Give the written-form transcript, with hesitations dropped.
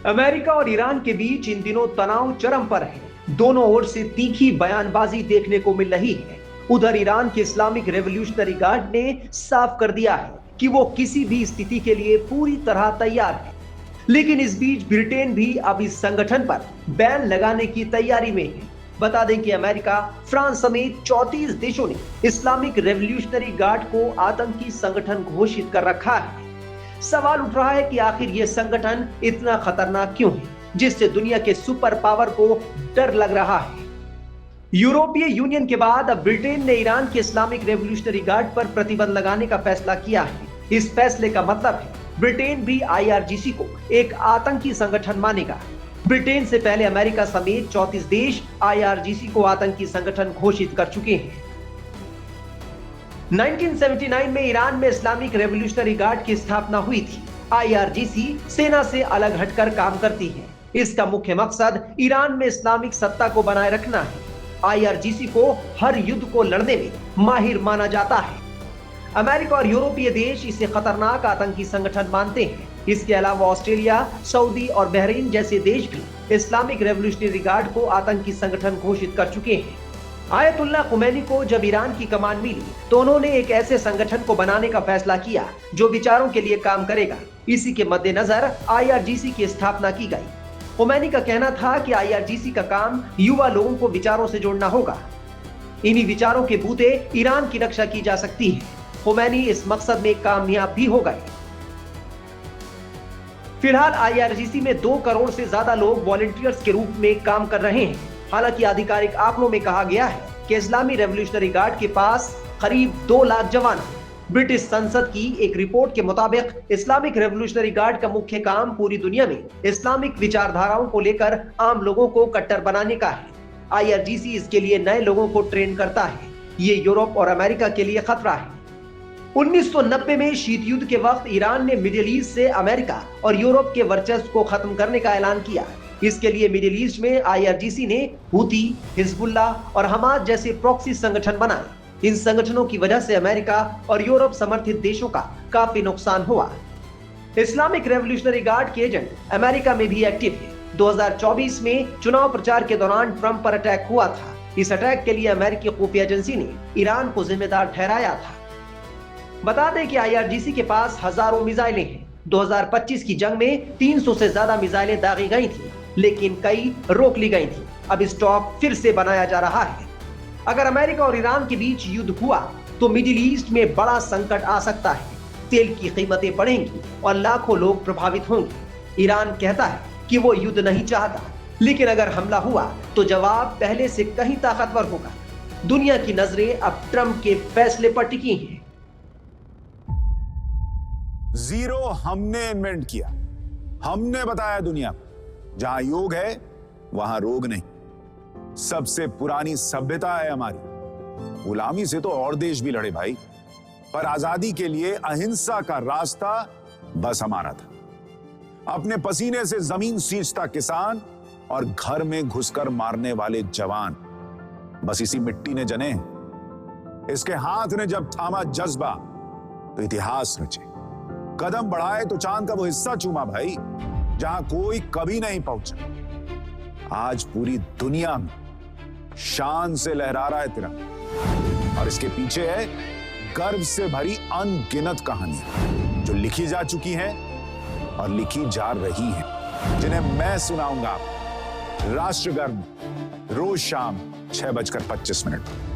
America और Iran के बीच इन दिनों तनाव चरम पर है। दोनों ओर से तीखी बयानबाजी देखने को मिल रही है। उधर ईरान के इस्लामिक रेवोल्यूशनरी गार्ड ने साफ कर दिया है कि वो किसी भी स्थिति के लिए पूरी तरह तैयार है। लेकिन इस बीच ब्रिटेन भी अब इस संगठन पर बैन लगाने की तैयारी में है। बता दें कि अमेरिका, फ्रांस समेत 34 देशों ने इस्लामिक रेवोल्यूशनरी गार्ड को आतंकी संगठन घोषित कर रखा है। सवाल उठ रहा है कि आखिर यह संगठन इतना खतरनाक क्यों है, जिससे दुनिया के सुपर पावर को डर लग रहा है। यूरोपीय यूनियन के बाद अब ब्रिटेन ने ईरान के इस्लामिक रेवोल्यूशनरी गार्ड पर प्रतिबंध लगाने का फैसला किया है। इस फैसले का मतलब है ब्रिटेन भी आईआरजीसी को एक आतंकी संगठन मानेगा। ब्रिटेन से पहले अमेरिका समेत 34 देश आईआरजीसी को आतंकी संगठन घोषित कर चुके हैं। 1979 में ईरान में इस्लामिक रेवोल्यूशनरी गार्ड की स्थापना हुई थी। आईआरजीसी सेना से अलग हटकर काम करती है। इसका मुख्य मकसद ईरान में इस्लामिक सत्ता को बनाए रखना है। आईआरजीसी को हर युद्ध को लड़ने में माहिर माना जाता है। अमेरिका और यूरोपीय देश इसे खतरनाक आतंकी संगठन मानते हैं। इसके अलावा ऑस्ट्रेलिया, सऊदी और बहरीन जैसे देश भी इस्लामिक रेवोल्यूशनरी गार्ड को आतंकी संगठन घोषित कर चुके हैं। आयतुल्लाह खुमैनी को जब ईरान की कमान मिली तो उन्होंने एक ऐसे संगठन को बनाने का फैसला किया जो विचारों के लिए काम करेगा। इसी के मद्देनजर आईआरजीसी की स्थापना की गई। खुमैनी का कहना था कि आईआरजीसी का काम युवा लोगों को विचारों से जोड़ना होगा। इन्हीं विचारों के बूते ईरान की रक्षा की जा सकती है। खुमैनी इस मकसद में कामयाब भी हो गए। फिलहाल आईआरजीसी में 2 करोड़ से ज्यादा लोग वॉलंटियर्स के रूप में काम कर रहे हैं। हालांकि आधिकारिक आंकड़ों में कहा गया है कि इस्लामी रेवोल्यूशनरी गार्ड के पास करीब 2 लाख जवान हैं। ब्रिटिश संसद की एक रिपोर्ट के मुताबिक इस्लामिक रेवोल्यूशनरी गार्ड का मुख्य काम पूरी दुनिया में इस्लामिक विचारधाराओं को लेकर आम लोगों को कट्टर बनाने का है। आईआरजीसी इसके लिए नए लोगों को ट्रेन करता है। ये यूरोप और अमेरिका के लिए खतरा है। 1990 में शीत युद्ध के वक्त ईरान ने मिडिल ईस्ट से अमेरिका और यूरोप के वर्चस्व को खत्म करने का ऐलान किया। इसके लिए मिडिल ईस्ट में आईआरजीसी ने हूती, हिजबुल्लाह और हमास जैसे प्रॉक्सी संगठन बनाए। इन संगठनों की वजह से अमेरिका और यूरोप समर्थित देशों का काफी नुकसान हुआ। इस्लामिक रेवोल्यूशनरी गार्ड के एजेंट अमेरिका में भी एक्टिव है। 2024 में चुनाव प्रचार के दौरान ट्रंप पर अटैक हुआ था। इस अटैक के लिए अमेरिकी खुफिया एजेंसी ने ईरान को जिम्मेदार ठहराया था। बता दें कि आईआरजीसी के पास हजारों मिसाइलें हैं। 2025 की जंग में 300 से ज्यादा मिसाइलें दागी गई थी, लेकिन कई रोक ली गई थी। अब स्टॉक फिर से बनाया जा रहा है। अगर अमेरिका और ईरान के बीच युद्ध हुआ तो मिडिल ईस्ट में बड़ा संकट आ सकता है। तेल की कीमतें बढ़ेंगी और लाखों लोग प्रभावित होंगे। ईरान कहता है कि वो युद्ध नहीं चाहता, लेकिन अगर हमला हुआ तो जवाब पहले से कहीं ताकतवर होगा। दुनिया की नजरें अब ट्रंप के फैसले पर टिकी हैं। जीरो हमने इन्वेंट किया, हमने बताया दुनिया को जहां योग है वहां रोग नहीं। सबसे पुरानी सभ्यता है हमारी। गुलामी से तो और देश भी लड़े भाई, पर आजादी के लिए अहिंसा का रास्ता बस हमारा था। अपने पसीने से जमीन सींचता किसान और घर में घुसकर मारने वाले जवान, बस इसी मिट्टी ने जने। इसके हाथ ने जब थामा जज्बा तो इतिहास रचे। कदम बढ़ाए तो चांद का वो हिस्सा चूमा भाई जहां कोई कभी नहीं पहुंचा। आज पूरी दुनिया में शान से लहरा रहा है तिरंगा, और इसके पीछे है गर्व से भरी अनगिनत कहानियां जो लिखी जा चुकी हैं और लिखी जा रही हैं, जिन्हें मैं सुनाऊंगा राष्ट्रगर्व रोज शाम 6:25 पर।